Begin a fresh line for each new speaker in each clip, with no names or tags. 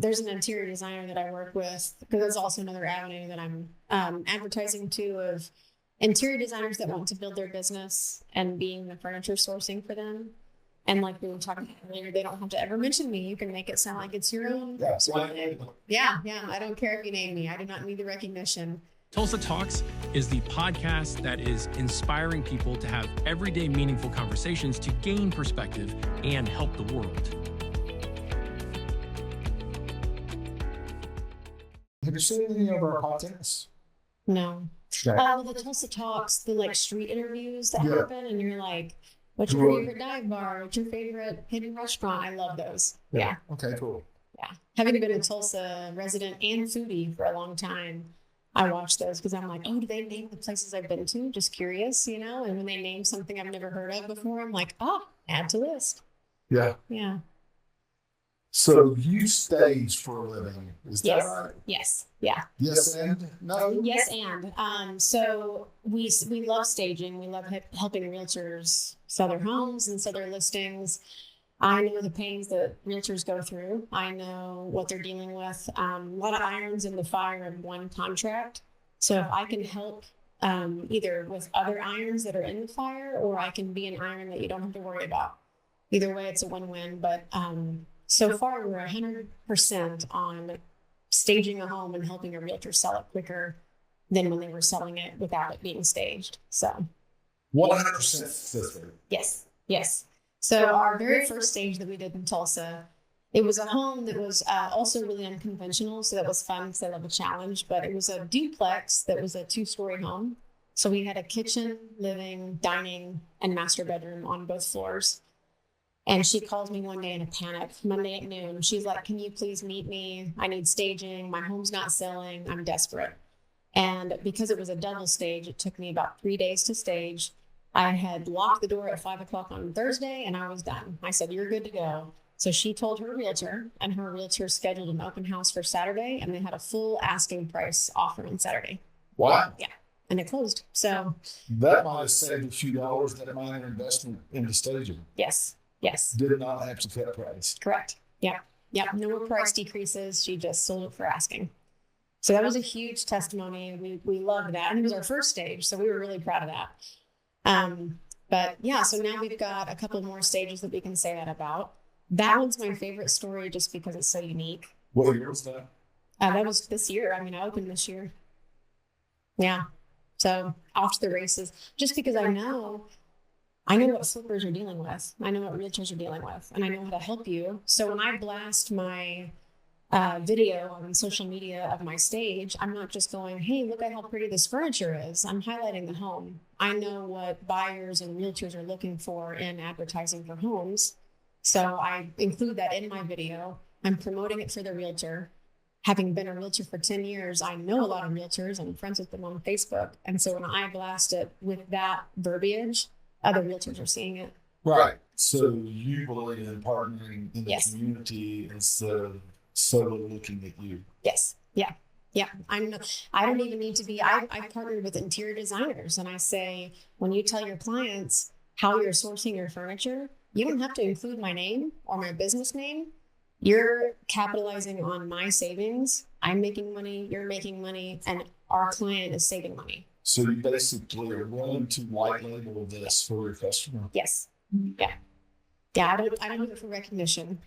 there's an interior designer that I work with, because that's also another avenue that I'm advertising to, of interior designers that want to build their business and being the furniture sourcing for them. And like we were talking about earlier, they don't have to ever mention me. You can make it sound like it's your own. Yeah. I don't care if you name me. I do not need the recognition.
Tulsa Talks is the podcast that is inspiring people to have everyday meaningful conversations to gain perspective and help the world.
Have you seen any of our podcasts?
No. The Tulsa Talks, the like street interviews that happen, and you're like, what's your favorite dive bar? What's your favorite hidden restaurant? I love those. Yeah.
Okay, cool.
Yeah. Having been a Tulsa resident and foodie for a long time, I watch those because I'm like, oh, do they name the places I've been to? Just curious, you know? And when they name something I've never heard of before, I'm like, oh, add to list.
Yeah.
Yeah.
So you stage for a living, is that right?
Yes. Yeah.
Yes and? No?
Yes and. So we love staging. We love helping realtors sell their homes and sell their listings. I know the pains that realtors go through. I know what they're dealing with. A lot of irons in the fire of one contract. So if I can help either with other irons that are in the fire, or I can be an iron that you don't have to worry about. Either way, it's a win-win. But so far, we're 100% on staging a home and helping a realtor sell it quicker than when they were selling it without it being staged. So
100% successful.
Yes. So our very first stage that we did in Tulsa, it was a home that was also really unconventional. So that was fun because I love a challenge. But it was a duplex that was a 2-story home. So we had a kitchen, living, dining, and master bedroom on both floors. And she calls me one day in a panic, Monday at noon. She's like, can you please meet me? I need staging. My home's not selling. I'm desperate. And because it was a double stage, it took me about 3 days to stage. I had locked the door at 5 o'clock on Thursday and I was done. I said, you're good to go. So she told her realtor, and her realtor scheduled an open house for Saturday, and they had a full asking price offer on Saturday.
Wow.
Yeah. And it closed. So
that might have saved a few dollars, that minor investment into staging.
Yes.
Did not have to cut price.
Correct. Yeah. No price decreases. She just sold it for asking. So that was a huge testimony. We loved that. And it was our first stage. So we were really proud of that. But yeah, so now we've got a couple more stages that we can say that about. That one's my favorite story just because it's so unique.
What year was that?
That was this year. I mean, I opened this year. Yeah. So off to the races, just because I know what flippers are dealing with. I know what realtors are dealing with, and I know how to help you. So when I blast my video on social media of my stage, I'm not just going, hey, look at how pretty this furniture is. I'm highlighting the home. I know what buyers and realtors are looking for in advertising for homes. So I include that in my video. I'm promoting it for the realtor. Having been a realtor for 10 years, I know a lot of realtors. I'm friends with them on Facebook. And so when I blast it with that verbiage, other realtors are seeing it.
Right. So you believe in partnering in the community instead of solo looking at you.
Yes. Yeah. I don't even need to be, I partnered with interior designers, and I say, when you tell your clients how you're sourcing your furniture, you don't have to include my name or my business name. You're capitalizing on my savings. I'm making money, you're making money, and our client is saving money.
So you basically are willing to white label this for your customer?
Yes. Yeah. I don't do it for recognition.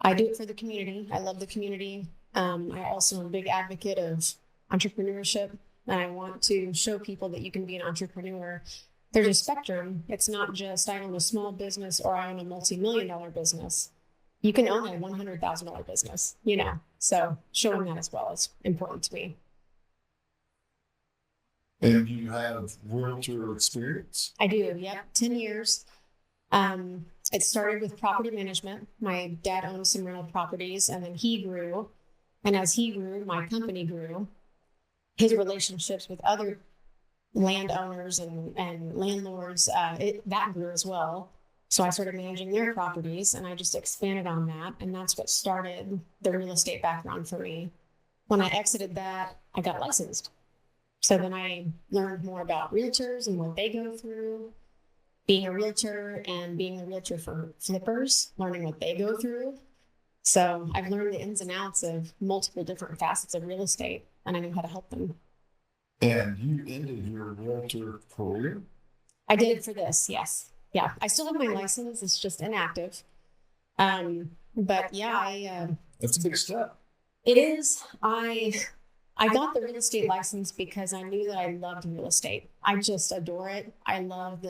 I do it for the community. I love the community. I also am a big advocate of entrepreneurship, and I want to show people that you can be an entrepreneur. There's a spectrum. It's not just I own a small business or I own a multi-million-dollar business. You can own a $100,000 business, you know. So showing that as well is important to me.
And you have realtor experience?
I do, yep. 10 years. It started with property management. My dad owned some rental properties, and then he grew. And as he grew, my company grew. His relationships with other landowners and landlords, that grew as well. So I started managing their properties, and I just expanded on that. And that's what started the real estate background for me. When I exited that, I got licensed. So then I learned more about realtors and what they go through, being a realtor and being a realtor for flippers, learning what they go through. So I've learned the ins and outs of multiple different facets of real estate, and I know how to help them.
And you ended your realtor career?
I did for this, yes. Yeah, I still have my license. It's just inactive. But yeah,
That's a big step.
it is. I got the real estate license because I knew that I loved real estate. I just adore it. I love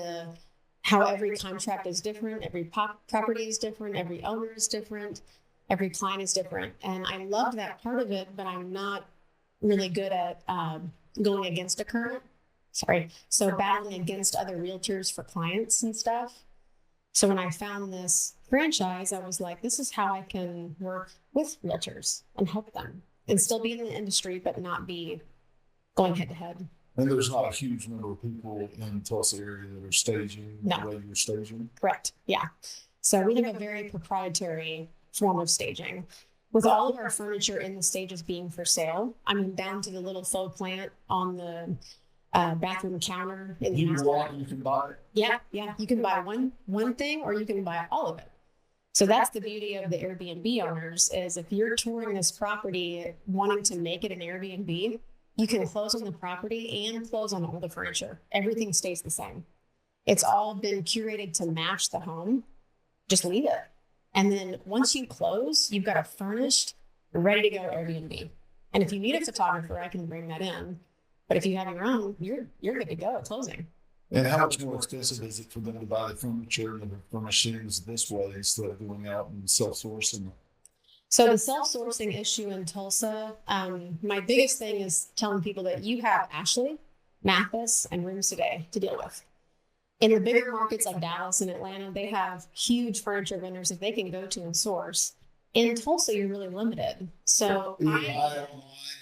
how every contract is different, every property is different, every owner is different, every client is different, and I loved that part of it. But I'm not really good at going against a current. So battling against other realtors for clients and stuff. So when I found this franchise, I was like, this is how I can work with realtors and help them and still be in the industry, but not be going head to head.
And there's not a huge number of people in the Tulsa area that are staging the way you're staging?
Correct. Yeah. So we have a very proprietary form of staging. With all of our furniture in the stages being for sale, I mean, down to the little faux plant on the bathroom counter.
You can buy it?
Yeah. You can buy one thing or you can buy all of it. So that's the beauty of the Airbnb owners is if you're touring this property wanting to make it an Airbnb, you can close on the property and close on all the furniture. Everything stays the same. It's all been curated to match the home. Just leave it. And then once you close, you've got a furnished, ready to go Airbnb. And if you need a photographer, I can bring that in. But if you have your own, you're good to go at closing.
And how much more expensive is it for them to buy the furniture and the furnishings this way instead of going out and self-sourcing?
So the self-sourcing issue in Tulsa, my biggest thing is telling people that you have Ashley, Mathis, and Rooms Today to deal with. In the bigger markets like Dallas and Atlanta, they have huge furniture vendors that they can go to and source. In Tulsa, you're really limited. So
buy online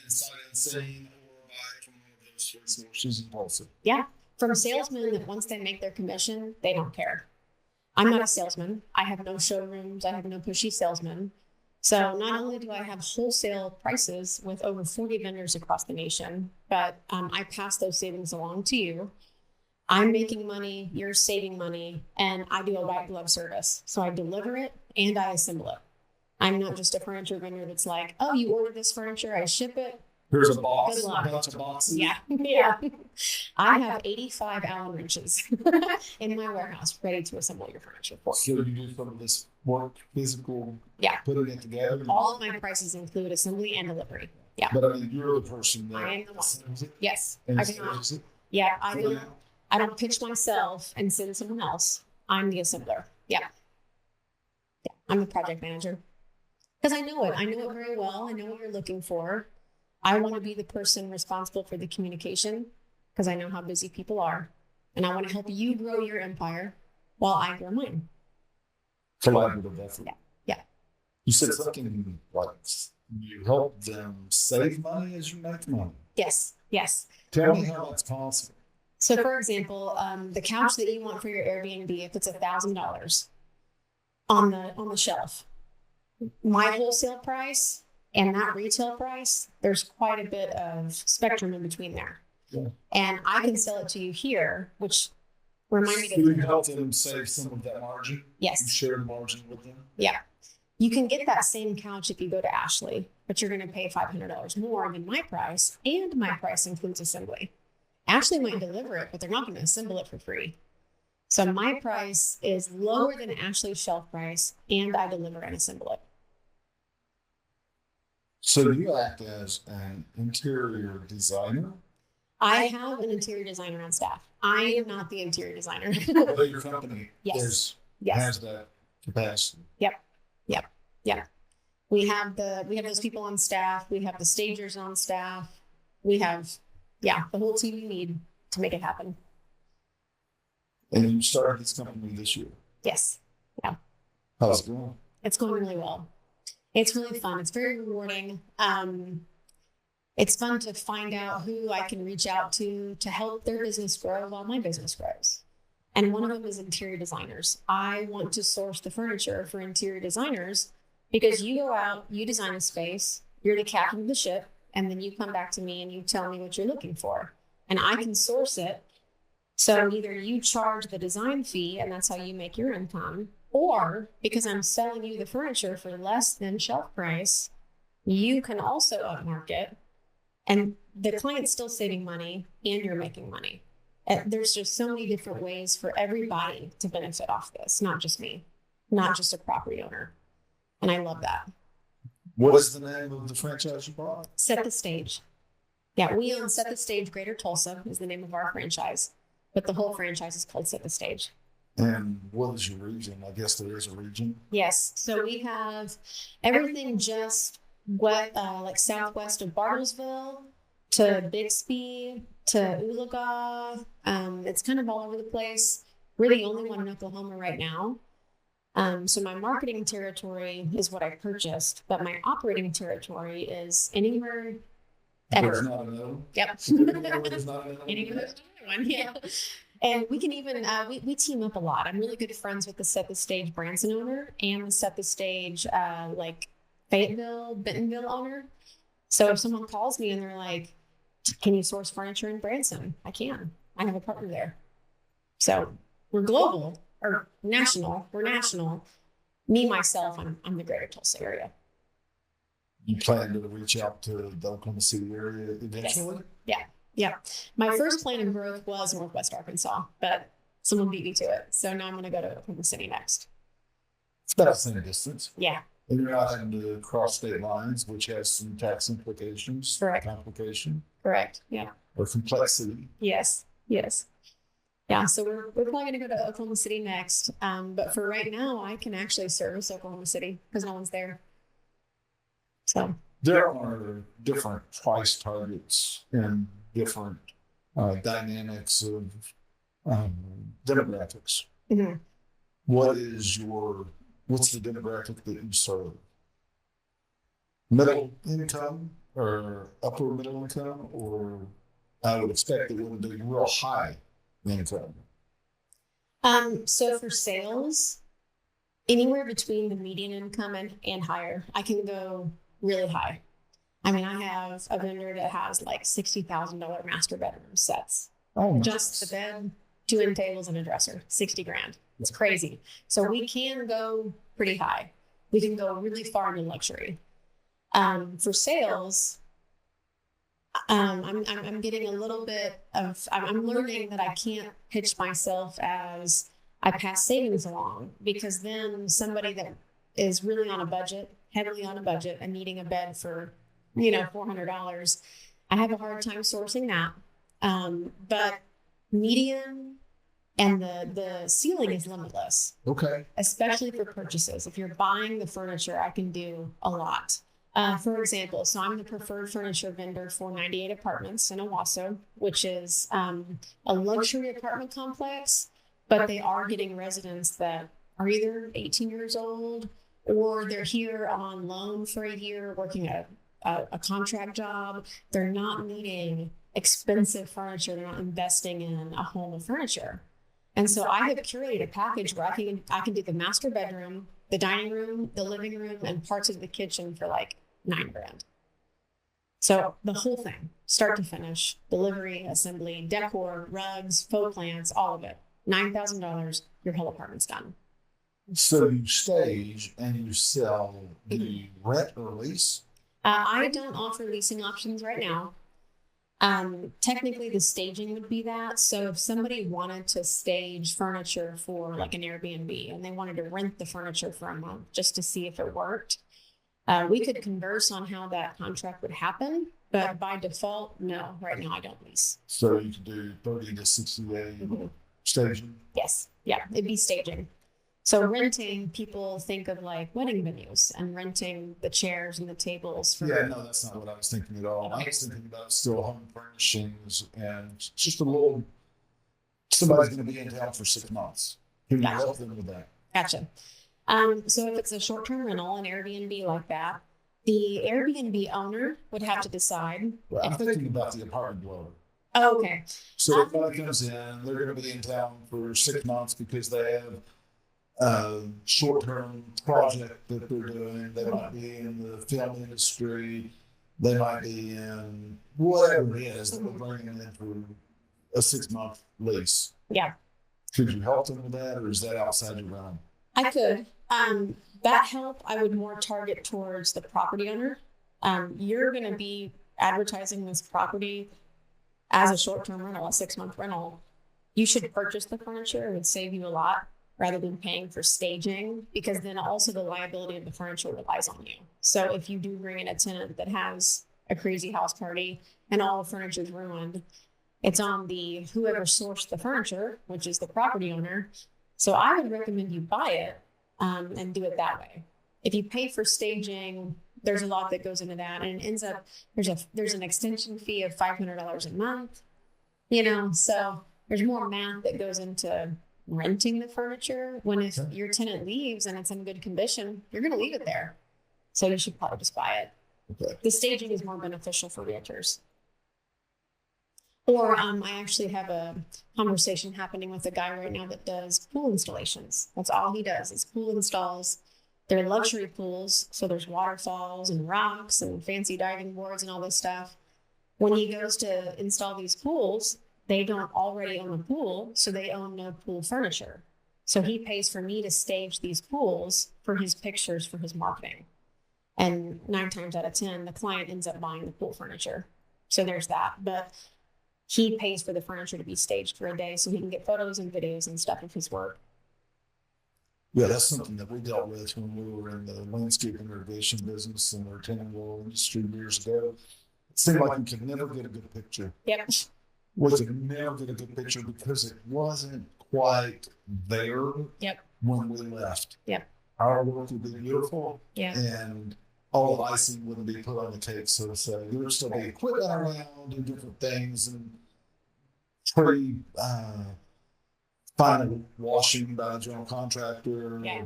and sight unseen or buy from one of those sources in Tulsa.
Yeah. From salesmen that once they make their commission, they don't care. I'm not a salesman. I have no showrooms. I have no pushy salesmen. So not only do I have wholesale prices with over 40 vendors across the nation, but I pass those savings along to you. I'm making money, you're saving money, and I do a white glove service. So I deliver it and I assemble it. I'm not just a furniture vendor that's like, oh, you ordered this furniture, I ship it.
Here's a box,
a
bunch of boxes.
Yeah. I have 85 Allen wrenches in my warehouse ready to assemble your furniture for you.
So you do some of this work, physical, putting it together?
All of my prices include assembly and delivery. Yeah.
But I mean, you're the person that
I am the one. Yes.
I do not.
Yeah. I don't pitch myself and send someone else. I'm the assembler. Yeah. I'm the project manager. Because I know it. I know it very well. I know what you're looking for. I want to be the person responsible for the communication because I know how busy people are. And I want to help you grow your empire while I grow mine.
Collaborative effort.
Yeah.
You said something like you help them save money as you make money.
Yes.
Tell me how that's possible.
So for example, the couch that you want for your Airbnb, if it's $1,000 on the shelf, my wholesale price and that retail price, there's quite a bit of spectrum in between there.
Yeah.
And I can sell it to you here, which remind me
to you help them save some of that margin.
Yes.
You share the margin with them.
Yeah. You can get that same couch if you go to Ashley, but you're going to pay $500 more than my price, and my price includes assembly. Ashley might deliver it, but they're not going to assemble it for free. So my price is lower than Ashley's shelf price, and I deliver and assemble it.
So you act as an interior designer?
I have an interior designer on staff. I am not the interior designer.
But your company has that capacity.
Yep. We have those people on staff. We have the stagers on staff. We have, the whole team you need to make it happen.
And you started this company this year?
Yes. Yeah.
How's it going?
It's going really well. It's really fun. It's very rewarding. It's fun to find out who I can reach out to help their business grow while my business grows. And one of them is interior designers. I want to source the furniture for interior designers because you go out, you design a space, you're the captain of the ship, and then you come back to me and you tell me what you're looking for. And I can source it. So either you charge the design fee and that's how you make your income, Or because I'm selling you the furniture for less than shelf price, you can also upmarket, and the client's still saving money and you're making money. There's just so many different ways for everybody to benefit off this, not just me, not just a property owner. And I love that.
What is the name of the franchise you bought?
Set the Stage. Yeah, we own Set the Stage Greater Tulsa is the name of our franchise, but the whole franchise is called Set the Stage.
And what is your region? I guess there is a region.
Yes, so we have everything just like southwest of Bartlesville to Bixby to Oologah. It's kind of all over the place. We're the only one in Oklahoma right now. So my marketing territory is what I purchased, but my operating territory is anywhere ever.
There's not another.
Yep.
There's not another.
Anywhere there's another one, yeah. And we can even, we team up a lot. I'm really good friends with the Set the Stage Branson owner and the Set the Stage, like Fayetteville, Bentonville owner. So if someone calls me and they're like, can you source furniture in Branson? I can. I have a partner there. So we're global or national. We're national. Me, myself, I'm the greater Tulsa area.
You plan to reach out to the Oklahoma City area eventually?
Yes. Yeah. My first plan of growth was Northwest Arkansas, but someone beat me to it. So now I'm going to go to Oklahoma City next.
It's about the same distance.
Yeah.
And you're not having to cross state lines, which has some tax implications.
Correct.
Complication.
Correct. Yeah.
Or complexity.
Yes. Yes. Yeah. So we're probably going to go to Oklahoma City next. But for right now, I can actually service Oklahoma City because no one's there. So
there are different price targets and different dynamics of demographics.
Mm-hmm.
What's the demographic that you serve? Middle income or upper middle income, or I would expect it would be real high income.
So for sales, anywhere between the median income and higher, I can go really high. I mean, I have a vendor that has like $60,000 master bedroom sets.
Oh, nice.
Just the bed, 2 end tables, and a dresser, $60,000. It's crazy. So we can go pretty high. We can go really far into luxury. For sales, I'm getting a little bit of. I'm learning that I can't pitch myself as I pass savings along, because then somebody that is really on a budget, heavily on a budget, and needing a bed for $400, I have a hard time sourcing that. But median and the ceiling is limitless.
Okay.
Especially for purchases. If you're buying the furniture, I can do a lot. For example, so I'm the preferred furniture vendor for 98 Apartments in Owasso, which is a luxury apartment complex, but they are getting residents that are either 18 years old or they're here on loan for a year working a contract job. They're not needing expensive furniture. They're not investing in a home of furniture. And so I have curated a package where I can do the master bedroom, the dining room, the living room, and parts of the kitchen for like $9,000. So the whole thing, start to finish, delivery, assembly, decor, rugs, faux plants, all of it. $9,000, your whole apartment's done.
So you stage and you sell. Do you rent or lease?
I don't offer leasing options right now. Technically the staging would be that. So if somebody wanted to stage furniture for like an Airbnb and they wanted to rent the furniture for a month just to see if it worked, we could converse on how that contract would happen. But by default, no, right now I don't lease.
So you could do 30 to 60 day staging?
Yes. Yeah, it'd be staging. So renting, people think of like wedding venues and renting the chairs and the tables.
Yeah, no, that's not what I was thinking at all. I was thinking about still home furnishings and just a little, somebody's going to be in town for 6 months. Can you help them with that?
Gotcha. So if it's a short-term rental, an Airbnb like that, the Airbnb owner would have to decide.
Well, I'm thinking about the apartment dweller.
Oh, okay.
So if somebody comes in, they're going to be in town for 6 months because they have a short-term project that they're doing. They might be in the film industry. They might be in whatever it is that we're bringing in for a 6-month lease.
Yeah.
Could you help them with that, or is that outside your realm?
I could. That help I would more target towards the property owner. You're going to be advertising this property as a short-term rental, a 6-month rental. You should purchase the furniture. It would save you a lot rather than paying for staging, because then also the liability of the furniture relies on you. So if you do bring in a tenant that has a crazy house party and all the furniture is ruined, it's on the whoever sourced the furniture, which is the property owner. So I would recommend you buy it and do it that way. If you pay for staging, there's a lot that goes into that, and it ends up there's an extension fee of $500 a month. So there's more math that goes into renting the furniture. When if your tenant leaves and it's in good condition, you're going to leave it there. So you should probably just buy it.
Okay.
The staging is more beneficial for realtors. Or I actually have a conversation happening with a guy right now that does pool installations. That's all he does is pool installs. They're luxury pools, so there's waterfalls and rocks and fancy diving boards and all this stuff. When he goes to install these pools, they don't already own a pool, so they own no pool furniture. So he pays for me to stage these pools for his pictures for his marketing. And 9 times out of 10, the client ends up buying the pool furniture. So there's that. But he pays for the furniture to be staged for a day so he can get photos and videos and stuff of his work.
Yeah, that's something that we dealt with when we were in the landscape and irrigation business in the retaining wall industry years ago. It seemed like you could never get a good picture.
Yep.
We could never get a good picture because it wasn't quite there when we left.
Yep.
Our work would be beautiful,
Yeah.
and all the icing wouldn't be put on the cake, so to say. There would still be equipment around and different things, and tree, final washing by a general contractor,
Yeah.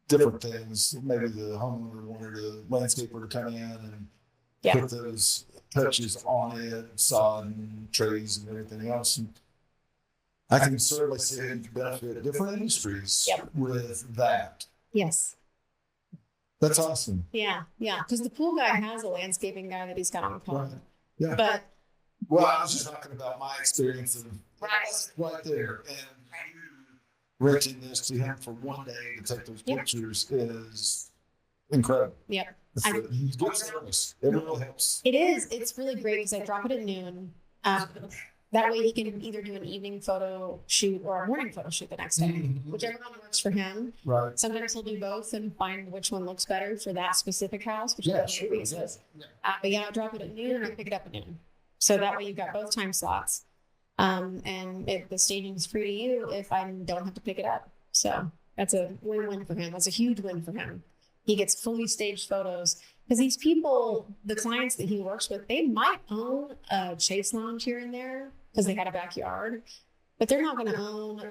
different things. Maybe the homeowner wanted a landscaper to come in and put those touches on it, sod and trees and everything else. And I can certainly see it can benefit different industries with that.
Yes.
That's awesome.
Yeah. Because the pool guy has a landscaping guy that he's got on the pond.
Right. Yeah.
But
well, I was just talking about my experience of right there, and renting this to him for one day to take those pictures is incredible.
Yep.
It's a good service. It really helps.
It is. It's really great because I drop it at noon. That way he can either do an evening photo shoot or a morning photo shoot the next day, whichever one works for him.
Right.
Sometimes he'll do both and find which one looks better for that specific house, which
Sure.
is. But I'll drop it at noon and I pick it up at noon. So that way you've got both time slots. And the staging is free to you if I don't have to pick it up. So that's a win-win for him. That's a huge win for him. He gets fully staged photos because these people, the clients that he works with, they might own a chase lounge here and there because they had a backyard, but they're not going to own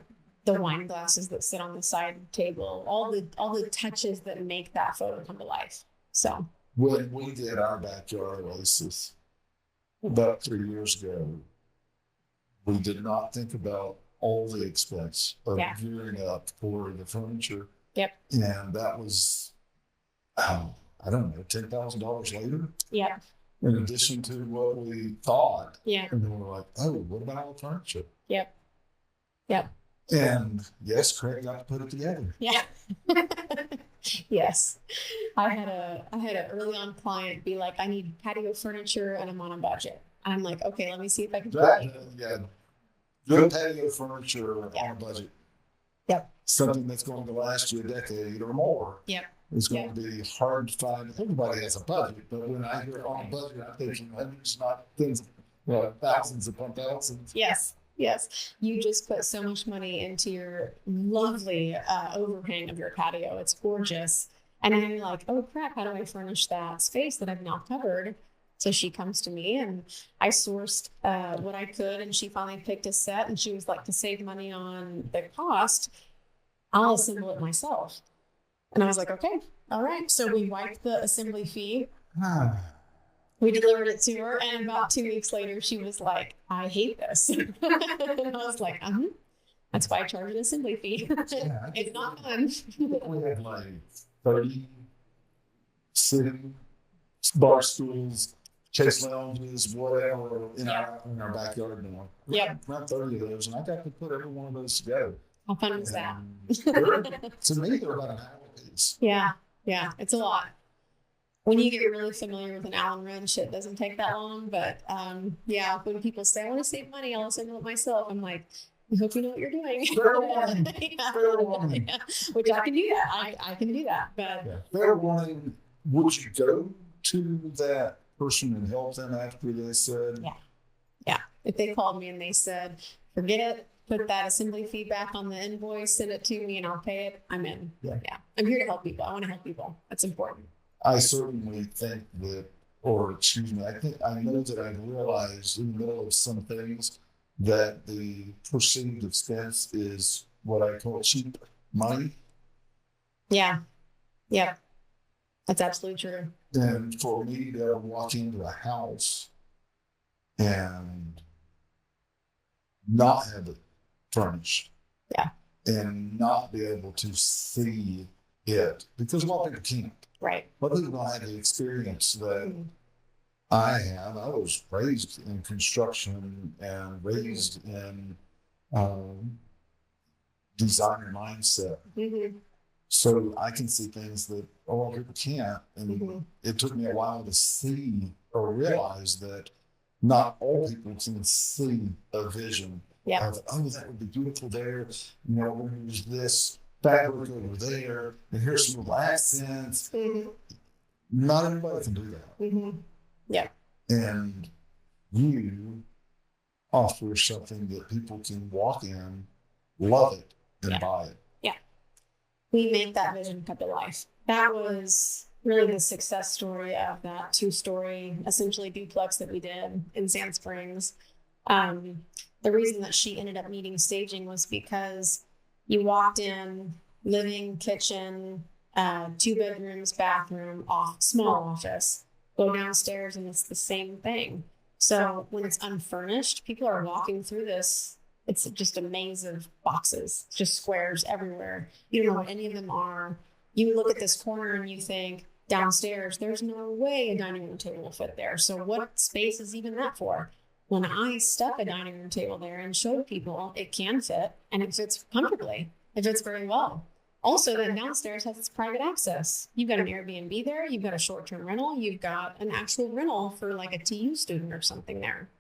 the wine glasses that sit on the side table, all the touches that make that photo come to life. So
when we did our backyard oasis about 3 years ago, we did not think about all the expense of gearing up for the furniture.
Yep.
And that was, I don't know, $10,000 later.
Yep.
In addition to what we thought.
Yeah.
And then we're like, oh, what about all the furniture?
Yep. Yep.
And yes, Craig got to put it together.
Yeah. Yes. I had an early on client be like, I need patio furniture and I'm on a budget. And I'm like, okay, let me see if I can do it.
Good patio furniture on a budget.
Yep.
Something that's going to last you a decade or more.
Yep.
It's going to be hard to find. Everybody has a budget, but when I hear on a budget, I'm thinking hundreds, not tens, thousands upon thousands.
Yes. Yes. You just put so much money into your lovely overhang of your patio. It's gorgeous. And then you're like, oh crap, how do I furnish that space that I've now covered? So she comes to me and I sourced what I could, and she finally picked a set, and she was like, to save money on the cost, I'll assemble it myself. And I was like, okay, all right. So we wiped the assembly fee. We delivered it to her, and about 2 weeks later, she was like, I hate this. And I was like, that's why I charge an assembly fee. It's not fun.
We had like 30 sitting bar stools, chase lounges, whatever, in our backyard now.
Yep.
Around 30 of those, and I got to put every one of those together.
How fun was that?
To me, they're about an hour apiece.
Yeah. It's a lot. When you get really familiar with an Allen wrench, it doesn't take that long. But yeah, when people say, I want to save money, I'll assemble it myself. I'm like, I hope you know what you're doing.
Fair warning.
Yeah.
Fair warning.
Yeah. Which I can do that. I can do that. But
Yeah. Fair warning. Would you go to that person and help them after they said?
Yeah. If they called me and they said, forget it, put that assembly fee back on the invoice, send it to me and I'll pay it, I'm in.
Yeah.
I'm here to help people. I want to help people. That's important.
I certainly think that, or excuse me, I know that I've realized in the middle of some things that the perceived expense is what I call cheap money.
Yeah. That's absolutely true.
And for me to walk into a house and not have it furnished.
Yeah.
And not be able to see it, because a lot of people can't.
Right.
But people don't have the experience that I have. I was raised in construction and raised in designer mindset.
Mm-hmm.
So I can see things that a lot of people can't. And it took me a while to see or realize that not all people can see a vision of, oh, that would be beautiful there. You know, there's this fabric over there, and here's some little accents. Not everybody can do that.
Yeah.
And you offer something that people can walk in, love it, and buy it.
Yeah. We make that vision come to life. That was really the success story of that 2-story, essentially duplex that we did in Sand Springs. The reason that she ended up needing staging was because you walked in, living, kitchen, 2 bedrooms, bathroom, small office, go downstairs and it's the same thing. So when it's unfurnished, people are walking through this. It's just a maze of boxes, just squares everywhere. You don't know what any of them are. You look at this corner and you think, downstairs, there's no way a dining room table will fit there. So what space is even that for? When I stuck a dining room table there and showed people it can fit and it fits comfortably, it fits very well. Also, then downstairs has its private access. You've got an Airbnb there. You've got a short-term rental. You've got an actual rental for like a TU student or something there.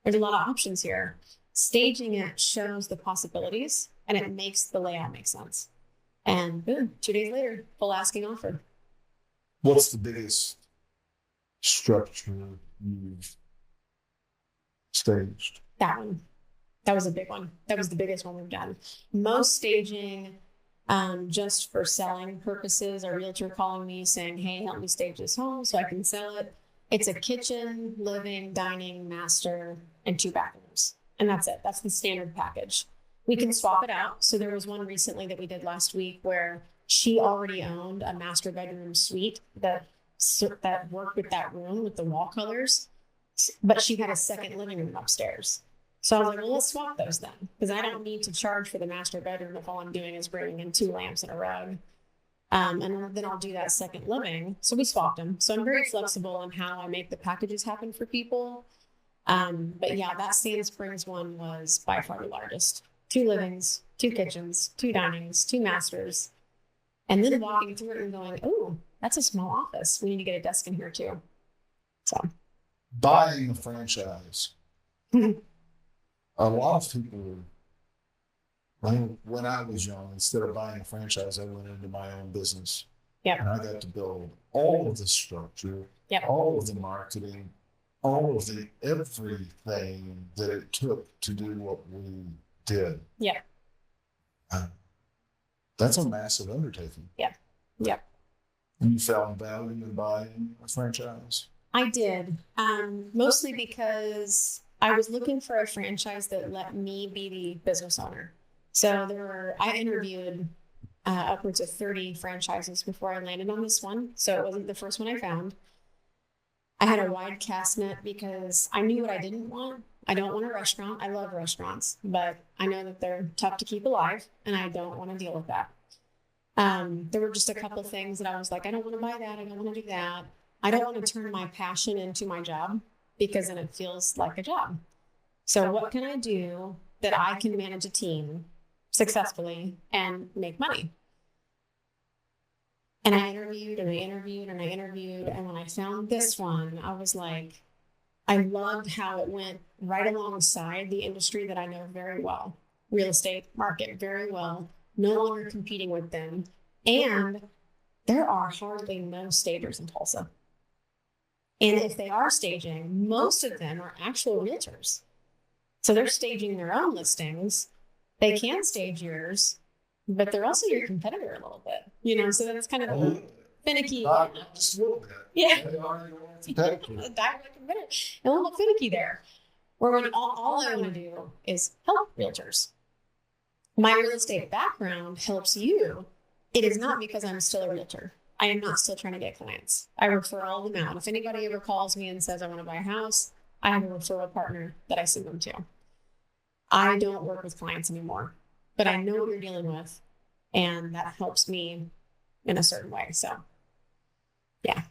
There's a lot of options here. Staging it shows the possibilities and it makes the layout make sense. And boom, 2 days later, full asking offer.
What's the biggest structure you've staged?
That one. That was a big one. That was the biggest one we've done. Most staging, just for selling purposes, a realtor calling me saying, hey, help me stage this home so I can sell it. It's a kitchen, living, dining, master, and 2 bathrooms. And that's it. That's the standard package. We can swap it out. So there was one recently that we did last week where she already owned a master bedroom suite that worked with that room with the wall colors, but she had a second living room upstairs. So I was like, well, let's swap those then, because I don't need to charge for the master bedroom if all I'm doing is bringing in 2 lamps and a rug. And then I'll do that second living. So we swapped them. So I'm very flexible on how I make the packages happen for people. But yeah, that Sand Springs one was by far the largest. 2 livings, 2 kitchens, 2 dinings, 2 masters. And then walking through it and going, oh, that's a small office. We need to get a desk in here too. So
buying a franchise. A lot of people, when I was young, instead of buying a franchise, I went into my own business.
Yep.
And I got to build all of the structure,
Yep.
all of the marketing, all of the everything that it took to do what we did.
Yep.
That's a massive undertaking.
Yep.
And you found value in buying a franchise?
I did, mostly because I was looking for a franchise that let me be the business owner. So I interviewed upwards of 30 franchises before I landed on this one. So it wasn't the first one I found. I had a wide cast net because I knew what I didn't want. I don't want a restaurant. I love restaurants, but I know that they're tough to keep alive and I don't want to deal with that. There were just a couple things that I was like, I don't want to buy that. I don't want to do that. I don't want to turn my passion into my job because then it feels like a job. So what can I do that I can manage a team successfully and make money. And I interviewed and I interviewed and I interviewed. And when I found this one, I was like, I loved how it went right alongside the industry that I know very well, real estate market very well, no longer competing with them. And there are hardly no stagers in Tulsa. And if they are staging, most of them are actual realtors. So they're staging their own listings. They can stage yours, but they're also your competitor a little bit, you know, so that's kind of finicky.
Just a little bit.
Yeah.
They are your competitor.
A direct competitor. A little finicky there. Where when all I want to do is help realtors. My real estate background helps you. It is not because I'm still a realtor. I am not still trying to get clients. I refer all of them out. If anybody ever calls me and says, I want to buy a house, I have a referral partner that I send them to. I don't work with clients anymore, but I know what you're dealing with, and that helps me in a certain way. So, yeah.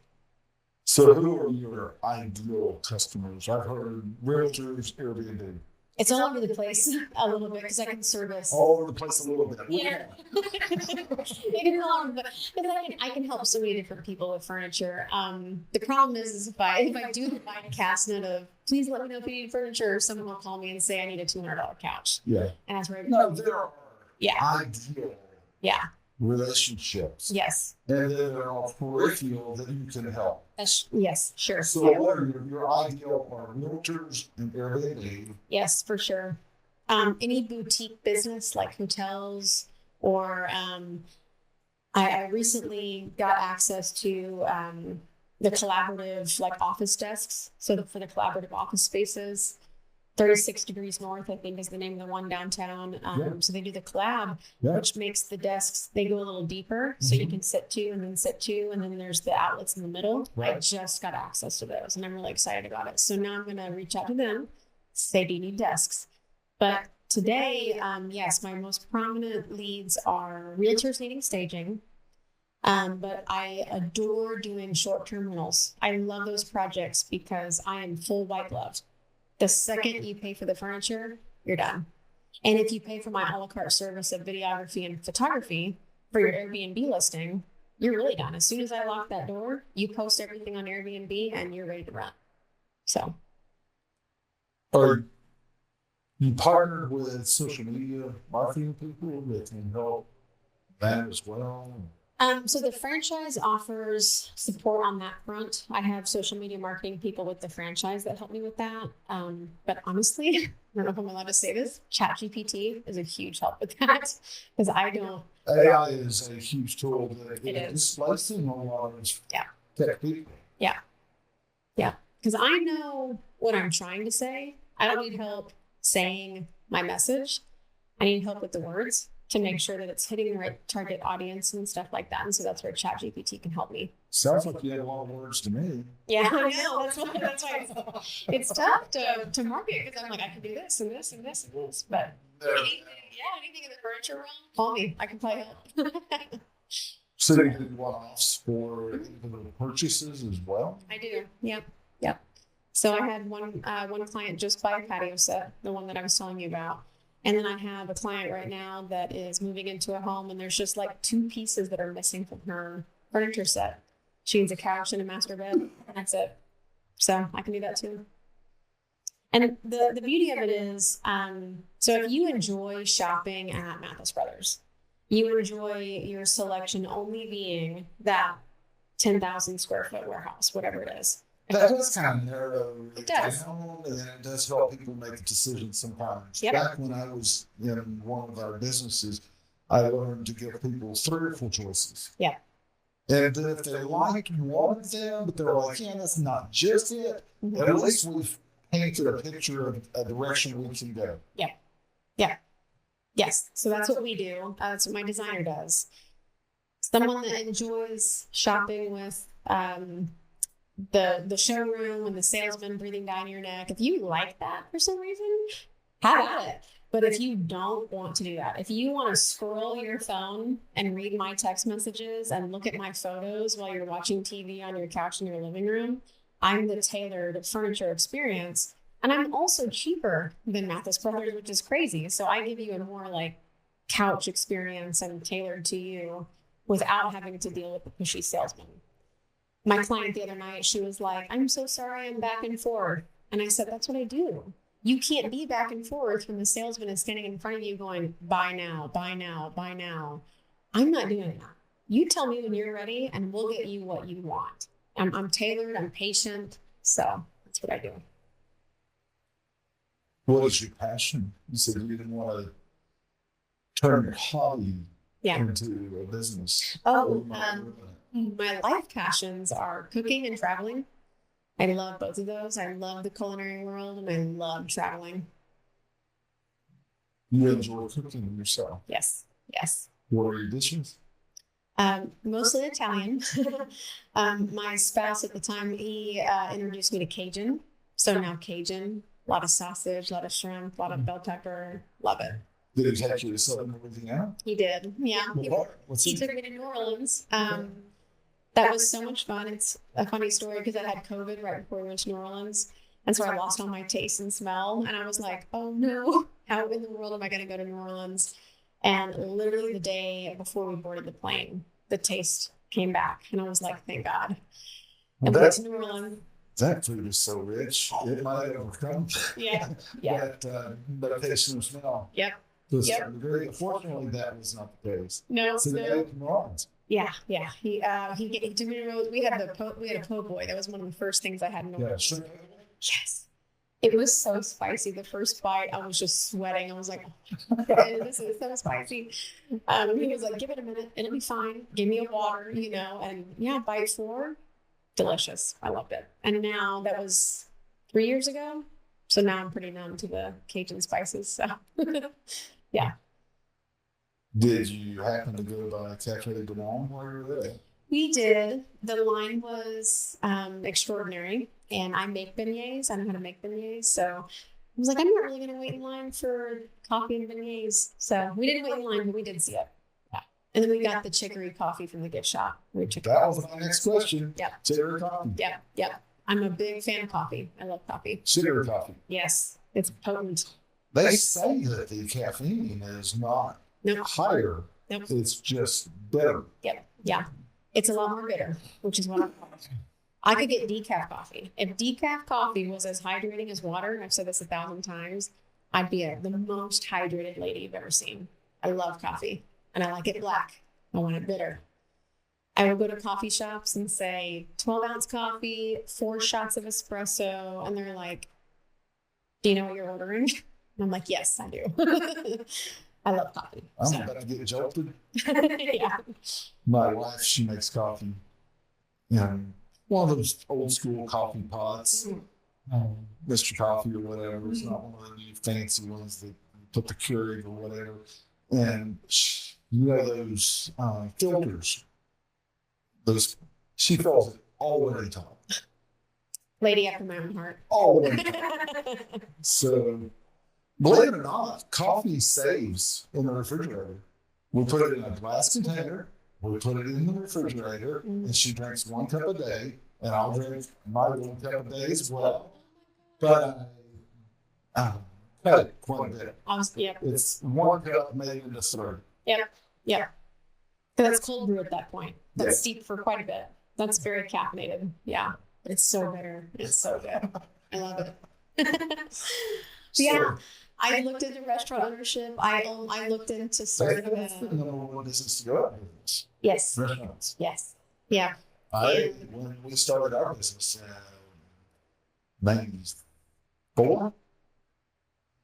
So who are your ideal customers? I've heard realtors, Airbnb.
It's all over the place a little bit because I can service.
All over the place a little bit.
Yeah. It is all over, but I can help so many different people with furniture. The problem is if I do the cast note of, please let me know if you need furniture, someone will call me and say I need a $200 couch.
Yeah.
And that's where
No, there are ideal
yeah.
relationships.
Yes.
And then there are peripheral that you can help.
Yes, sure.
So
Yeah.
what are your ideal are realtors and Airbnb?
Yes, for sure. Any boutique business like hotels or I recently got access to the collaborative like office desks. So for the collaborative office spaces, 36 Degrees North, I think is the name of the one downtown. So they do the collab, which makes the desks, they go a little deeper. So you can sit two and then sit two. And then there's the outlets in the middle. Right. I just got access to those and I'm really excited about it. So now I'm going to reach out to them, say, do you need desks? But today, yes, my most prominent leads are realtors needing staging. But I adore doing short-term rentals. I love those projects because I am full white glove. The second you pay for the furniture, you're done. And if you pay for my a la carte service of videography and photography for your Airbnb listing, you're really done. As soon as I lock that door, you post everything on Airbnb and you're ready to rent. So.
Are you partnered with social media marketing people that can help that as well?
So the franchise offers support on that front. I have social media marketing people with the franchise that help me with that. But honestly, I don't know if I'm allowed to say this, ChatGPT is a huge help with that because I don't.
AI is a huge tool that
It is
displacing a lot of tech people.
Yeah. Because I know what I'm trying to say. I don't need help saying my message. I need help with the words to make sure that it's hitting the right target audience and stuff like that. And so that's where ChatGPT can help me.
Sounds like you have a lot of words to me.
Yeah, I know. That's why it's tough to market because I'm like, I can do this and this and this and this. But anything in the furniture realm, call me. I can probably help.
So you do one-offs for individual purchases as well?
I do. Yep. So I had one client just buy a patio set, the one that I was telling you about. And then I have a client right now that is moving into a home and there's just like 2 pieces that are missing from her furniture set. She needs a couch and a master bed, and that's it. So I can do that too. And the beauty of it is, so if you enjoy shopping at Mathis Brothers, you enjoy your selection only being that 10,000 square foot warehouse, whatever it is.
That does kind of narrow it
does.
down, and then it does help people make a decision sometimes.
Yep.
Back when I was in one of our businesses, I learned to give people 3 or 4 choices.
Yeah.
And if they like one of them, but they're like, yeah, that's not just it, at least we've painted a picture of a direction we can go.
Yeah. Yes. So that's what we do. That's what my designer does. Someone that enjoys shopping with the showroom and the salesman breathing down your neck. If you like that for some reason, have at it. But if you don't want to do that, if you want to scroll your phone and read my text messages and look at my photos while you're watching TV on your couch in your living room, I'm the tailored furniture experience. And I'm also cheaper than Mathis Brothers, which is crazy. So I give you a more like couch experience and tailored to you without having to deal with the pushy salesman. My client the other night, she was like, I'm so sorry, I'm back and forth. And I said, that's what I do. You can't be back and forth when the salesman is standing in front of you going, buy now, buy now, buy now. I'm not doing that. You tell me when you're ready and we'll get you what you want. I'm tailored, I'm patient. So that's what I do.
What is your passion? You said you didn't want to turn your hobby into a business.
Oh, my life passions are cooking and traveling. I love both of those. I love the culinary world and I love traveling.
You enjoy cooking yourself?
Yes. Yes.
What are your dishes?
Mostly Italian. My spouse at the time, he introduced me to Cajun. So now Cajun, a lot of sausage, a lot of shrimp, a lot of bell pepper. Love it.
Did he take you to Southern Louisiana?
He did. Yeah. He took me to New Orleans. That was so much fun. It's a funny story because I had COVID right before we went to New Orleans. And so I lost all my taste and smell. And I was like, oh no, how in the world am I going to go to New Orleans? And literally the day before we boarded the plane, the taste came back. And I was like, thank God. And we went to New Orleans.
That food is so rich. It might overcome.
Yeah.
But taste and smell.
Yep.
Fortunately, that was not the case.
No.
So they ate New Orleans.
Yeah. He took me to, we had a po' boy. That was one of the first things I had in New Orleans.
Sure.
Yes. It was so spicy. The first bite, I was just sweating. I was like, oh, this is so spicy. He was like, give it a minute. It'll be fine. Give me a water, and yeah, bite 4, delicious. I loved it. And now that was 3 years ago. So now I'm pretty numb to the Cajun spices. So yeah.
Did you happen to go by Cafe Dynamo while you were there?
We did. The line was extraordinary. And I make beignets. I know how to make beignets. So I was like, I'm not really going to wait in line for coffee and beignets. So we didn't wait in line, but we did see it. Yeah. And then we got the chicory coffee from the gift shop.
That was my next question.
Yeah.
Chicory coffee.
Yeah. I'm a big fan of coffee. I love coffee.
Chicory coffee.
Yes. It's potent.
They say that the caffeine is not higher.
Nope.
It's just better.
Yep. Yeah. It's a lot more bitter, which is what I'm I could get decaf coffee. If decaf coffee was as hydrating as water, and I've said this 1,000 times, I'd be the most hydrated lady you've ever seen. I love coffee, and I like it black. I want it bitter. I would go to coffee shops and say, 12-ounce coffee, 4 shots of espresso, and they're like, do you know what you're ordering? And I'm like, yes, I do. I love coffee.
I'm about to get jolted.
Yeah.
My wife, she makes coffee. One of those old school coffee pots, Mr. Coffee or whatever. It's not one of the new fancy ones that put the Keurig or whatever. And those filters. She fills it all the way top.
Lady after my own heart.
All the way top. So, believe it or not, coffee saves in the refrigerator. We put it in a glass container. We put it in the refrigerator, and she drinks 1 cup a day, and I'll drink my 1 cup a day as well. But I cut it quite a bit. It's 1 cup made into 3.
Yep. That's cold brew at that point. That's steeped for quite a bit. That's very caffeinated. Yeah. But it's so bitter. It's so good. I love it. Yeah. I looked into restaurant ownership. I looked into sort of
that's the number one business to go out business.
Yes.
Restaurants.
Yes. Yeah.
When we started our business in 94,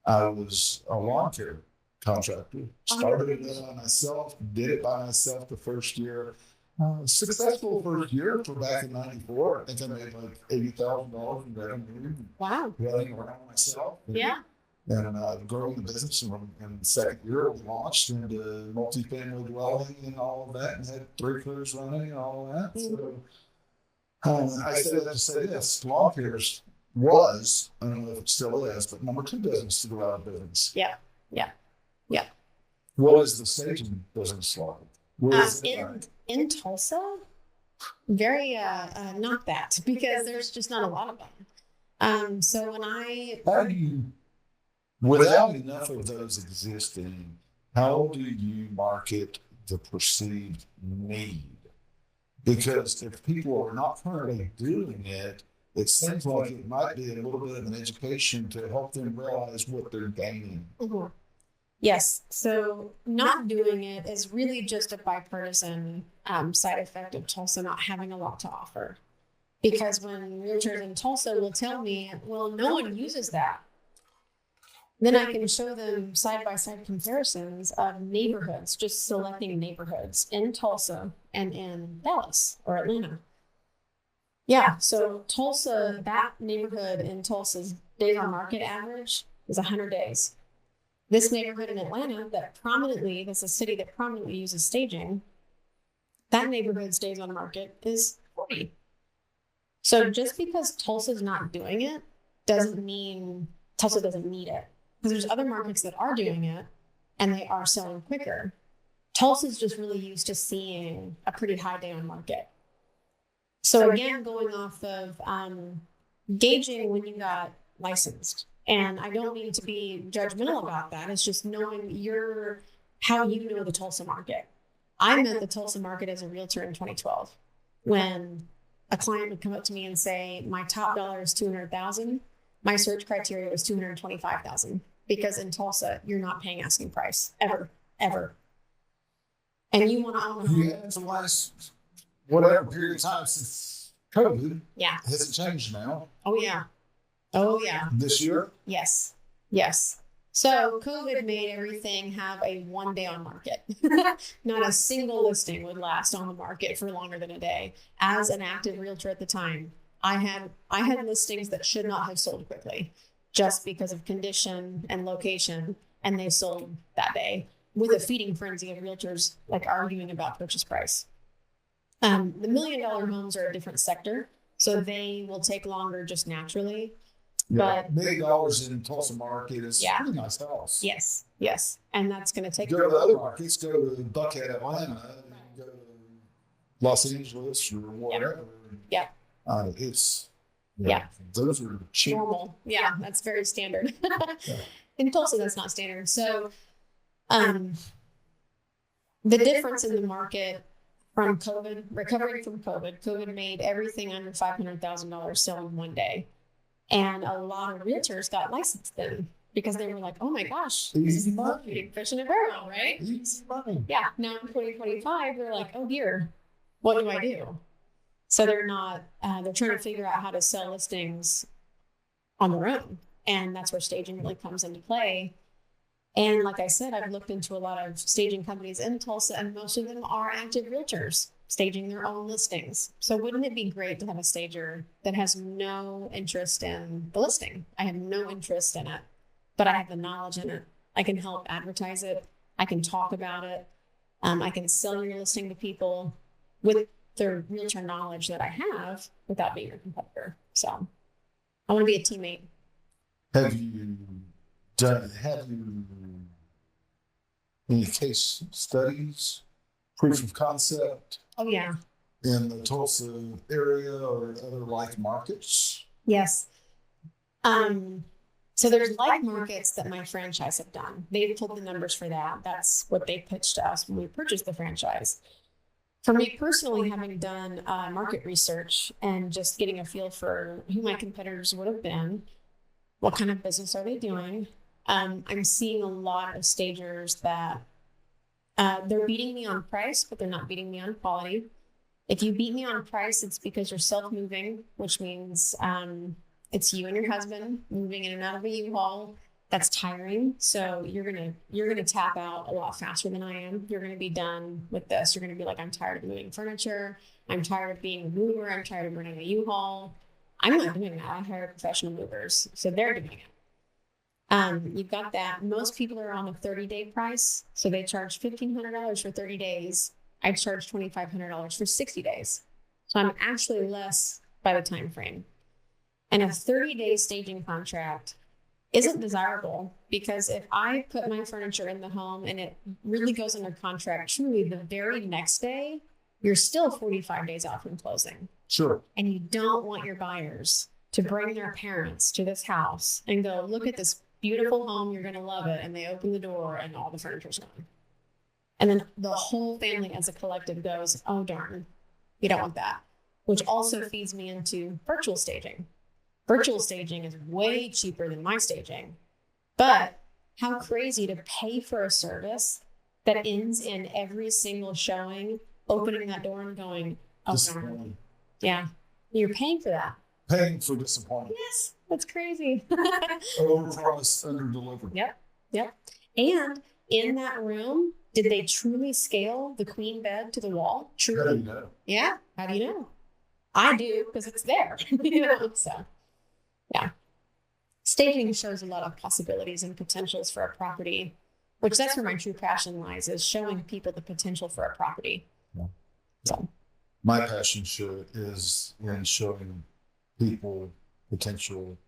I was a lawn care contractor. Started it by myself, did it by myself the first year. Successful first year for back in 94. I think I made like $80,000 in revenue.
Wow.
Running around myself.
Yeah.
And growing the business. And in the second year, we launched into multifamily dwelling and all of that, and had 3 crews running and all of that. So I say that to say this: lawn care was, I don't know if it still is, but number 2 business to go out of business.
Yeah.
What is the staging business like?
In Tulsa, very not that, because there's just not a lot of them. So when
how do you, without enough of those existing, how do you market the perceived need? Because if people are not currently doing it, it seems like it might be a little bit of an education to help them realize what they're gaining.
Mm-hmm. Yes. So not doing it is really just a bipartisan side effect of Tulsa not having a lot to offer. Because when realtors in Tulsa will tell me, well, no one uses that, then I can show them side by side comparisons of neighborhoods, just selecting neighborhoods in Tulsa and in Dallas or Atlanta. Yeah. So Tulsa, that neighborhood in Tulsa's days on market average is 100 days. This neighborhood in Atlanta that's a city that prominently uses staging, that neighborhood's days on market is 40. So just because Tulsa's not doing it doesn't mean Tulsa doesn't need it. Because there's other markets that are doing it and they are selling quicker. Tulsa's just really used to seeing a pretty high day on market. So again, going off of gauging when you got licensed. And I don't mean to be judgmental about that. It's just knowing how you know the Tulsa market. I met the Tulsa market as a realtor in 2012 when a client would come up to me and say, my top dollar is $200,000. My search criteria was $225,000 because in Tulsa, you're not paying asking price ever. And you want to own a home.
Yeah, the last whatever period of time since COVID.
Yeah.
Has it changed now?
Oh, yeah. Oh, yeah.
This year?
Yes. So COVID made everything have a 1 day on market. Not a single listing would last on the market for longer than a day. As an active realtor at the time, I had listings that should not have sold quickly just because of condition and location, and they sold that day with a feeding frenzy of realtors like arguing about purchase price. The $1 million homes are a different sector, so they will take longer just naturally. But
$1 million in Tulsa market is a pretty nice house.
Yes. And that's going to take.
Go to other markets, go to Buckhead, Atlanta, go to Los Angeles or whatever.
Yeah.
Those are cheap.
Normal. Yeah, that's very standard. In Tulsa, that's not standard. So, the difference in the market from COVID, recovering from COVID made everything under $500,000 sell in 1 day. And a lot of realtors got licensed then because they were like, oh my gosh, this is money, fish in a barrel, right?
Easy money.
Yeah. Now in 2025, they're like, oh dear, what do I do? So they're trying to figure out how to sell listings on their own. And that's where staging really comes into play. And like I said, I've looked into a lot of staging companies in Tulsa, and most of them are active realtors staging their own listings. So wouldn't it be great to have a stager that has no interest in the listing? I have no interest in it, but I have the knowledge in it. I can help advertise it. I can talk about it. I can sell your listing to people with the realtor knowledge that I have without being a competitor. So I want to be a teammate.
Have you any case studies, proof of concept?
Oh, yeah.
In the Tulsa area or other like markets?
Yes. So there's like markets that my franchise have done. They've pulled the numbers for that. That's what they pitched to us when we purchased the franchise. For me personally, having done market research and just getting a feel for who my competitors would have been, what kind of business are they doing? I'm seeing a lot of stagers that they're beating me on price, but they're not beating me on quality. If you beat me on price, it's because you're self-moving, which means it's you and your husband moving in and out of a U-Haul. That's tiring. So you're gonna tap out a lot faster than I am. You're gonna be done with this. You're gonna be like, I'm tired of moving furniture. I'm tired of being a mover. I'm tired of running a U-Haul. I'm not doing that. I hire professional movers, so they're doing it. You've got that. Most people are on a 30-day price, so they charge $1,500 for 30 days. I charge $2,500 for 60 days. So I'm actually less by the time frame. And a 30-day staging contract isn't desirable because if I put my furniture in the home and it really goes under contract, truly the very next day, you're still 45 days out from closing.
Sure.
And you don't want your buyers to bring their parents to this house and go, look at this beautiful home. You're going to love it. And they open the door and all the furniture's gone. And then the whole family as a collective goes, oh, darn, you don't want that, which also feeds me into virtual staging. Virtual staging is way cheaper than my staging, but how crazy to pay for a service that ends in every single showing, opening that door and going, oh, darn. Yeah, you're paying for that.
Paying for disappointment.
Yes, that's crazy.
Overpromised, under-delivered.
Yep. And in that room, did they truly scale the queen bed to the wall? Truly?
How do you know?
Yeah. How do you know? I do, because it's there. So, yeah. Staging shows a lot of possibilities and potentials for a property, which that's where my true passion lies, is showing people the potential for a property.
Yeah.
So,
my passion is in showing people potential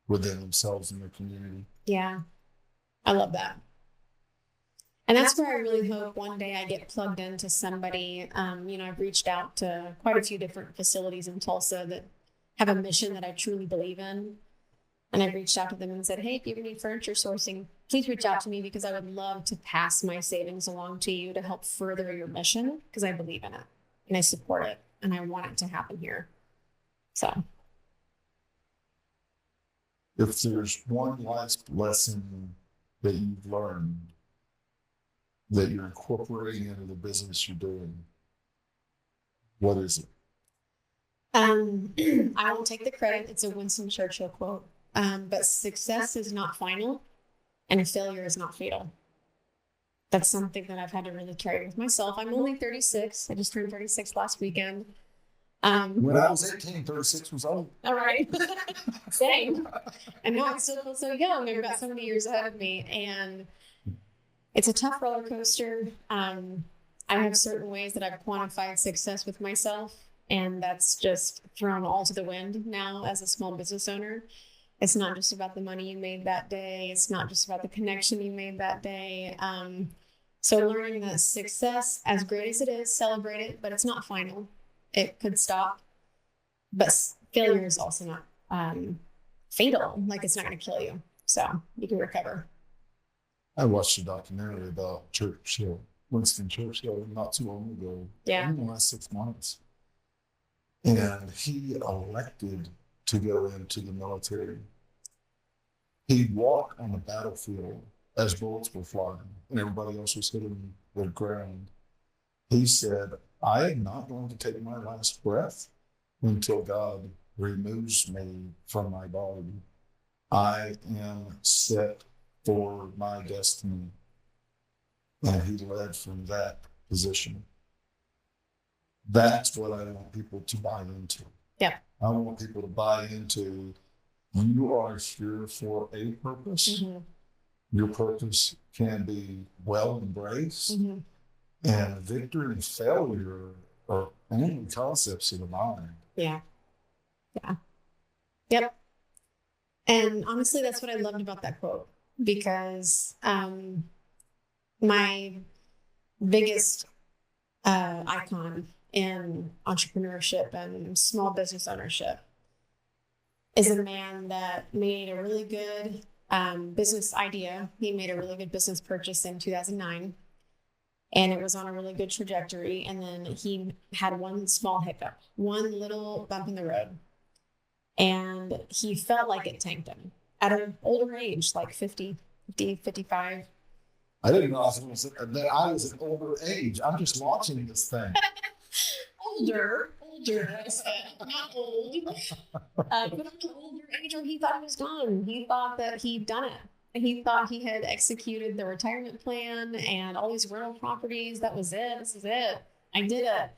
within themselves and their community.
yeah, I love that. And that's where I really hope one day I get plugged into somebody. I've reached out to quite a few different facilities in Tulsa that have a mission that I truly believe in. And I've reached out to them and said, hey, if you ever need furniture sourcing, please reach out to me, because I would love to pass my savings along to you to help further your mission, because I believe in it and I support it and I want it to happen here. So,
if there's one last lesson that you've learned that you're incorporating into the business you're doing, what is it?
I won't take the credit. It's a Winston Churchill quote. But success is not final and failure is not fatal. That's something that I've had to really carry with myself. I'm only 36. I just turned 36 last weekend.
When I was 18, 36 was old.
All right. Same. And now I still feel so young. I've got so many years ahead of me. And it's a tough roller coaster. I have certain ways that I've quantified success with myself, and that's just thrown all to the wind now as a small business owner. It's not just about the money you made that day. It's not just about the connection you made that day. So learning that success, as great as it is, celebrate it, but it's not final. It could stop. But failure is also not fatal. Like, it's not going to kill you. So you can recover.
I watched a documentary about Churchill, Winston Churchill, not too long ago.
Yeah.
In the last 6 months. And he elected to go into the military. He'd walk on the battlefield as bullets were flying and everybody else was hitting the ground. He said, I am not going to take my last breath until God removes me from my body. I am set for my destiny. And he led from that position. That's what I want people to buy into.
Yeah.
I want people to buy into, you are here for a purpose.
Mm-hmm.
Your purpose can be well embraced.
Mm-hmm.
And victory and failure are only concepts of the mind.
Yeah. Yep. And honestly, that's what I loved about that quote, because my biggest icon in entrepreneurship and small business ownership is a man that made a really good business idea. He made a really good business purchase in 2009, and it was on a really good trajectory. And then he had one small hiccup, one little bump in the road, and he felt like it tanked him at an older age, like 50, 55.
I didn't know that I was an older age. I'm just launching this thing.
Older, I said, not old. But an older age where he thought he was done. He thought that he'd done it. He thought he had executed the retirement plan and all these rental properties. That was it. This is it. I did it.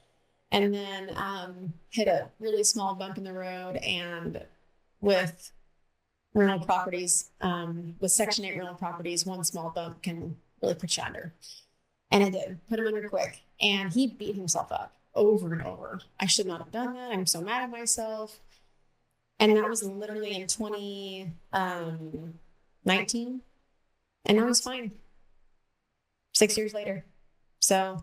And then hit a really small bump in the road. And with rental properties, with Section 8 rental properties, one small bump can really put you under. And it did. Put him under quick. And he beat himself up over and over. I should not have done that. I'm so mad at myself. And that was literally in 2019. And now he's fine. 6 years later. So,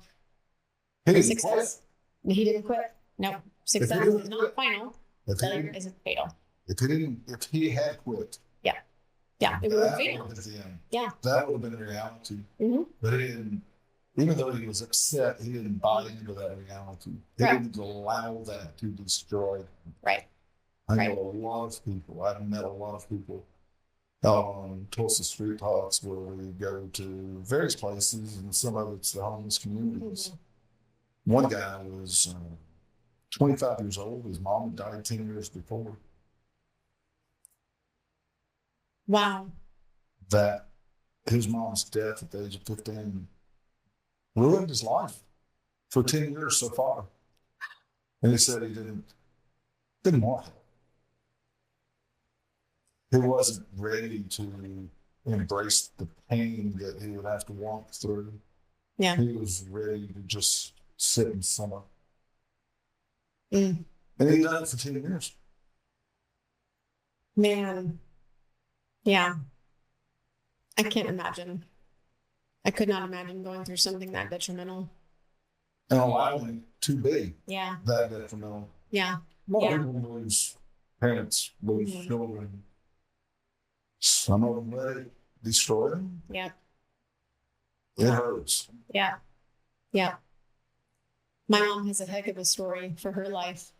success. He didn't quit. No, success is not final. Failure isn't fatal.
If he had quit.
Yeah. Yeah, it would have
That
failed.
would have been,
Yeah.
that would have been reality.
Mm-hmm.
But he didn't, even though he was upset, he didn't buy into that reality. He
Right.
didn't allow that to destroy him.
Right.
I
Right.
know a lot of people, I've met a lot of people on Tulsa Street Talks where we go to various places, and some of it's the homeless communities.
Mm-hmm.
One guy was 25 years old. His mom died 10 years before.
Wow.
That his mom's death at the age of 15 ruined his life for 10 years so far. And he said he didn't want it. He wasn't ready to embrace the pain that he would have to walk through.
Yeah.
He was ready to just sit in summer.
Mm.
And he done it for 10 years.
Man. Yeah. I can't imagine. I could not imagine going through something that detrimental.
And allowing it to be
Yeah.
that detrimental.
Yeah.
A lot
Yeah.
of people lose parents, lose
Mhm.
children. Some of them let it destroy them.
Yeah.
It hurts.
Yeah. Yeah. My mom has a heck of a story for her life.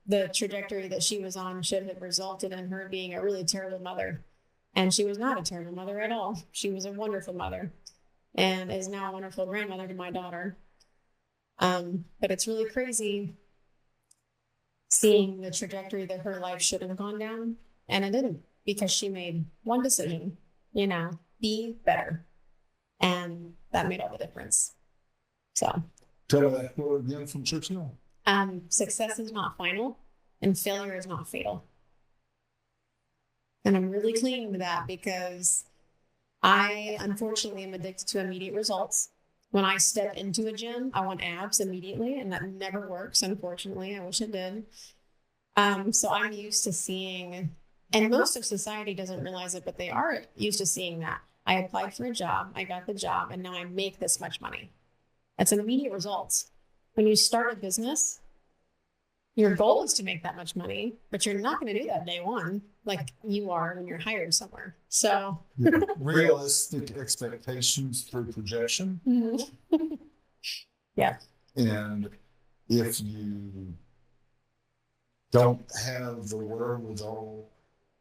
The trajectory that she was on should have resulted in her being a really terrible mother. And she was not a terrible mother at all. She was a wonderful mother and is now a wonderful grandmother to my daughter. But it's really crazy seeing the trajectory that her life should have gone down. And it didn't, because she made one decision, be better. And that made all the difference. So
Tell me that quote again from Churchill.
success is not final and failure is not fatal. And I'm really clinging to that because I unfortunately am addicted to immediate results. When I step into a gym, I want abs immediately, and that never works, unfortunately. I wish it did. So I'm used to seeing, and most of society doesn't realize it, but they are used to seeing that. I applied for a job, I got the job, and now I make this much money. That's an immediate result. When you start a business, your goal is to make that much money, but you're not going to do that day one like you are when you're hired somewhere. So
Realistic expectations through projection.
Yeah.
And if you don't have the wherewithal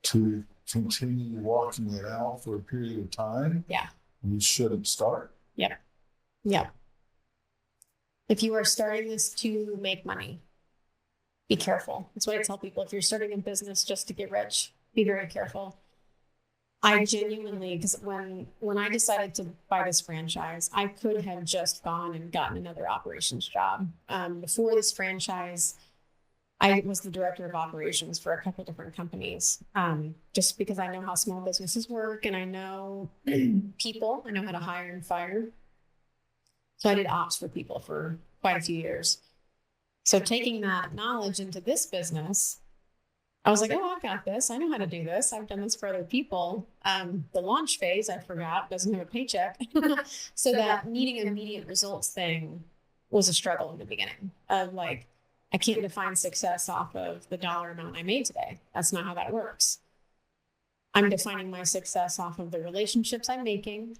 to continue walking it out for a period of time,
Yeah.
you shouldn't start.
Yeah. Yeah. If you are starting this to make money, be careful. That's what I tell people. If you're starting a business just to get rich, be very careful. I genuinely, because when I decided to buy this franchise, I could have just gone and gotten another operations job. Before this franchise, I was the director of operations for a couple different companies, just because I know how small businesses work and I know people. I know how to hire and fire. So I did ops for people for quite a few years. So taking that knowledge into this business, I was like, oh, I've got this. I know how to do this. I've done this for other people. The launch phase, I forgot, doesn't have a paycheck. So that needing immediate results thing was a struggle in the beginning of like, I can't define success off of the dollar amount I made today. That's not how that works. I'm defining my success off of the relationships I'm making.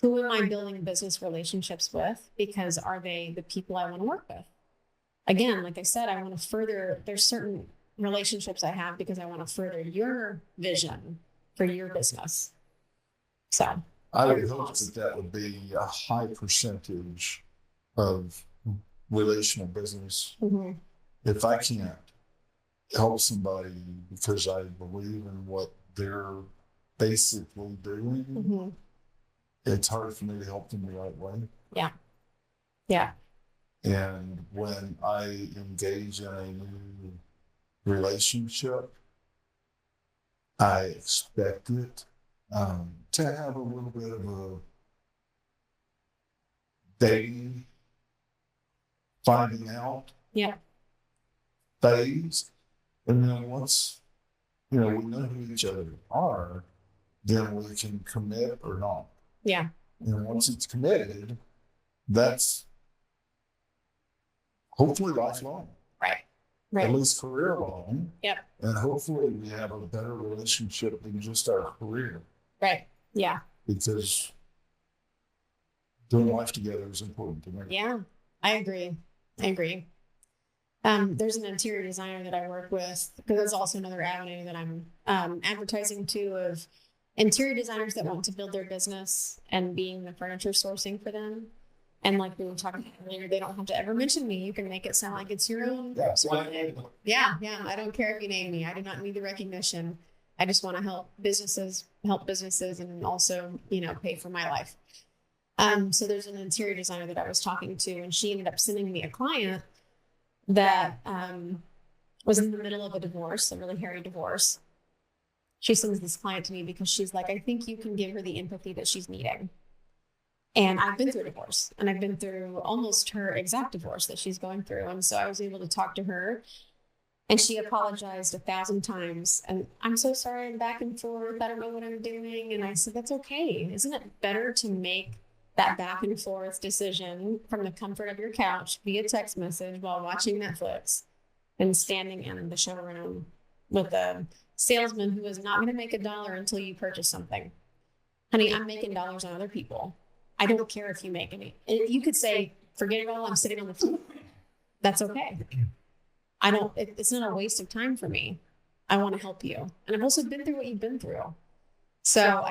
Who am I building business relationships with? Because are they the people I want to work with? Again, like I said, I want to further, there's certain relationships I have because I want to further your vision for your business. So
I would hope that would be a high percentage of relational business.
Mm-hmm.
If I can't help somebody because I believe in what they're basically doing,
Mm-hmm.
it's hard for me to help them the right way.
Yeah. Yeah.
And when I engage in a new relationship, I expect it to have a little bit of a dating, finding out
Yeah.
phase. And then once, we know who each other are, then we can commit or not.
Yeah.
And once it's committed, that's hopefully lifelong.
Right.
at least career long.
Yep.
And hopefully we have a better relationship than just our career.
Right. Yeah.
Because doing life together is important to me.
Yeah, I agree. There's an interior designer that I work with, because that's also another avenue that I'm advertising to, of interior designers that want to build their business and being the furniture sourcing for them. And like we were talking about earlier, they don't have to ever mention me. You can make it sound like it's your own. Yeah. I don't care if you name me. I do not need the recognition. I just want to help businesses and also, pay for my life. So there's an interior designer that I was talking to, and she ended up sending me a client that was in the middle of a divorce, a really hairy divorce. She sends this client to me because she's like, I think you can give her the empathy that she's needing. And I've been through a divorce, and I've been through almost her exact divorce that she's going through. And so I was able to talk to her, and she apologized 1,000 times. And I'm so sorry, I'm back and forth. I don't know what I'm doing. And I said, that's okay. Isn't it better to make that back and forth decision from the comfort of your couch via text message while watching Netflix and standing in the showroom with a salesman who is not going to make $1 until you purchase something? Honey, I'm making dollars on other people. I don't care if you make any. You could say, forget it all, I'm sitting on the floor. That's okay. It's not a waste of time for me. I want to help you. And I've also been through what you've been through. So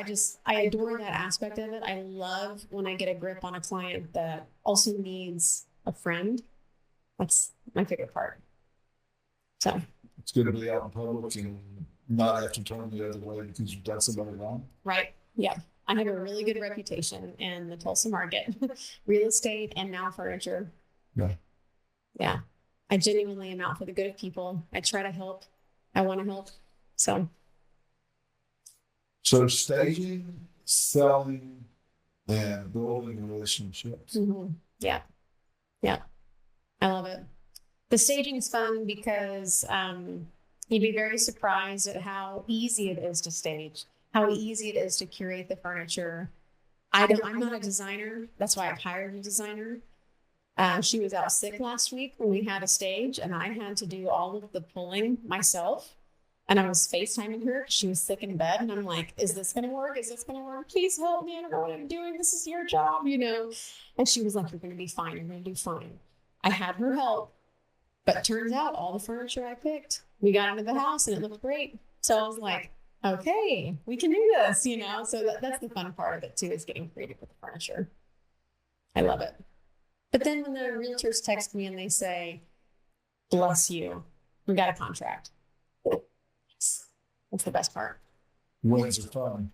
I adore that aspect of it. I love when I get a grip on a client that also needs a friend. That's my favorite part. So
it's good to be out in public and not have to turn the other way because you've done somebody wrong.
Right. Yeah. I have a really good reputation in the Tulsa market, real estate and now furniture.
Yeah.
Yeah. I genuinely am out for the good of people. I try to help. I want to help. So
staging, selling, and building relationships.
Mm-hmm. Yeah. I love it. The staging is fun because you'd be very surprised at how easy it is to stage, how easy it is to curate the furniture. I'm not a designer. That's why I've hired a designer. She was out sick last week when we had a stage, and I had to do all of the pulling myself. And I was FaceTiming her. She was sick in bed. And I'm like, is this going to work? Is this going to work? Please help me. I don't know what I'm doing. This is your job, And she was like, you're going to be fine. You're going to do fine. I had her help. But turns out all the furniture I picked, we got into the house and it looked great. So I was like, okay, we can do this, So that's the fun part of it too, is getting creative with the furniture. I love it. But then when the realtors text me and they say, bless you, we got a contract. That's the best part.
Wins are fun.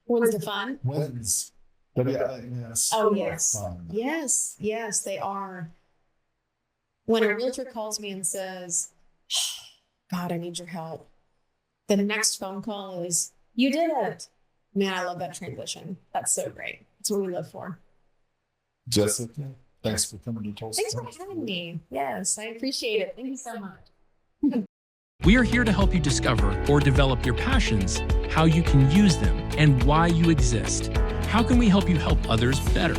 Wins are fun?
Wins. Yes.
Oh, yes.
Fun.
Yes, they are. When a realtor calls me and says, God, I need your help, the next phone call is, you did it. Man, I love that transition. That's so great. That's what we live for.
Jessica, thanks for coming to Tulsa.
Thanks for having me. Yes, I appreciate it. Thank you so much.
We are here to help you discover or develop your passions, how you can use them, and why you exist. How can we help you help others better?